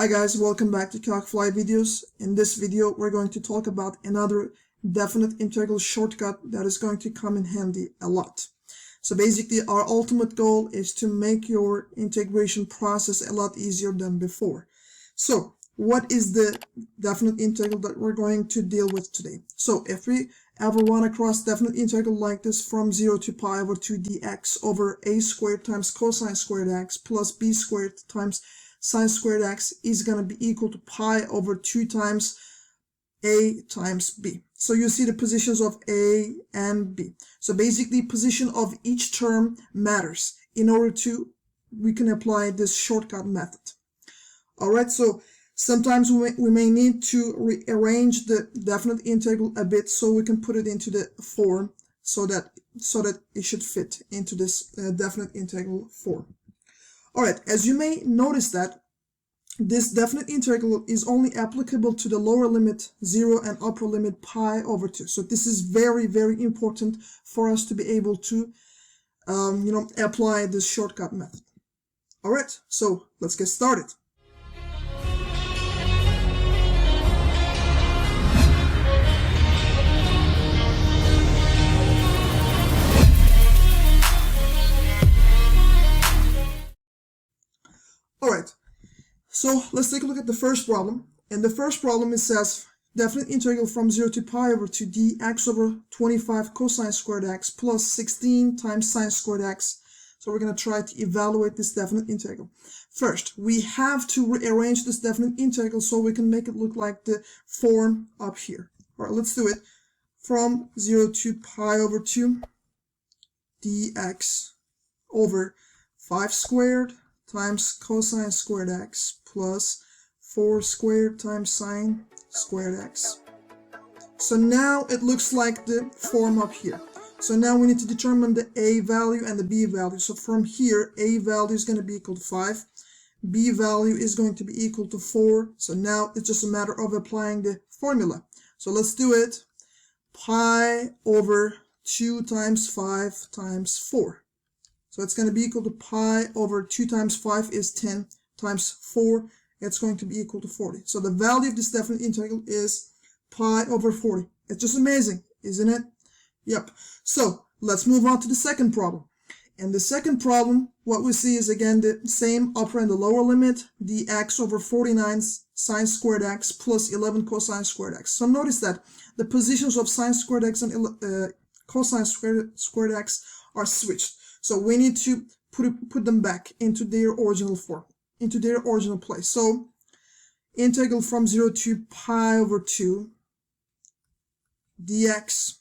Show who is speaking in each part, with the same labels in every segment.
Speaker 1: Hi guys, welcome back to Calcfly videos. In this video, we're going to talk about another definite integral shortcut that is going to come in handy a lot. So basically, our ultimate goal is to make your integration process a lot easier than before. So what is the definite integral that we're going to deal with today? So if we ever run across definite integral like this from 0 to pi over 2 dx over a squared times cosine squared x plus b squared times sine squared x is going to be equal to pi over 2 times a times b. So you see the positions of a and b. So basically, position of each term matters in order to we can apply this shortcut method. Alright, so sometimes we may need to rearrange the definite integral a bit so we can put it into the form so that it should fit into this definite integral form. Alright, as you may notice that this definite integral is only applicable to the lower limit 0 and upper limit pi over 2. So this is very, very important for us to be able to apply this shortcut method. Alright, so let's get started. Alright, so let's take a look at the first problem. And the first problem, it says definite integral from 0 to pi over 2 dx over 25 cosine squared x plus 16 times sine squared x. So we're going to try to evaluate this definite integral. First, we have to rearrange this definite integral so we can make it look like the form up here. Alright, let's do it. From 0 to pi over 2 dx over 5 squared times cosine squared x plus 4 squared times sine squared x. So now it looks like the form up here. So now we need to determine the a value and the b value. So from here, a value is going to be equal to 5. B value is going to be equal to 4. So now it's just a matter of applying the formula. So let's do it. Pi over 2 times 5 times 4. So it's going to be equal to pi over 2 times 5 is 10 times 4. It's going to be equal to 40. So the value of this definite integral is pi over 40. It's just amazing, isn't it? Yep. So let's move on to the second problem. And the second problem, what we see is again the same upper and the lower limit, dx over 49 sine squared x plus 11 cosine squared x. So notice that the positions of sine squared x and cosine squared x are switched. So we need to put them back into their original form, into their original place. So integral from 0 to pi over 2 dx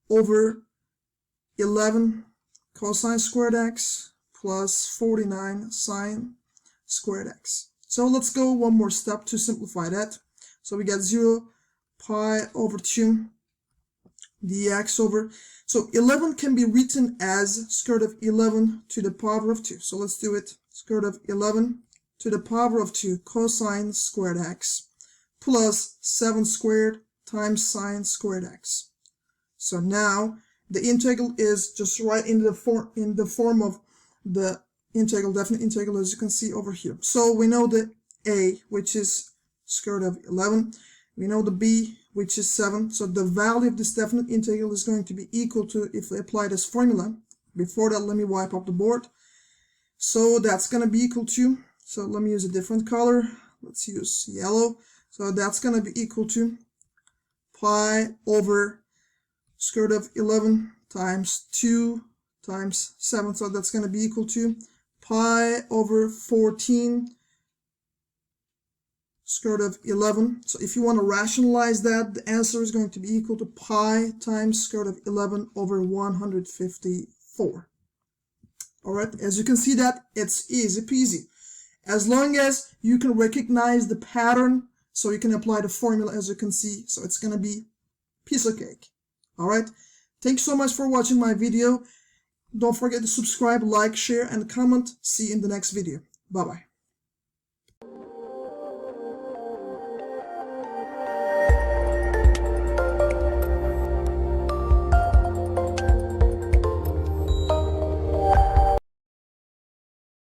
Speaker 1: over 11 cosine squared x plus 49 sine squared x. So let's go one more step to simplify that. So we get 0 pi over 2 dx over, so 11 can be written as square root of 11 to the power of 2. So let's do it. Square root of 11 to the power of 2 cosine squared x plus 7 squared times sine squared x. So now the integral is just right in the form of the integral, definite integral, as you can see over here. So we know the a, which is square root of 11. We know the b, which is 7. So the value of this definite integral is going to be equal to, if we apply this formula. Before that, let me wipe up the board. So that's going to be equal to, so let me use a different color. Let's use yellow. So that's going to be equal to pi over square root of 11 times 2 times 7. So that's going to be equal to pi over 14 square root of 11. So if you want to rationalize that, the answer is going to be equal to pi times square root of 11 over 154. Alright, as you can see that it's easy peasy. As long as you can recognize the pattern, so you can apply the formula, as you can see. So it's going to be piece of cake. Alright, thanks so much for watching my video. Don't forget to subscribe, like, share, and comment. See you in the next video. Bye-bye.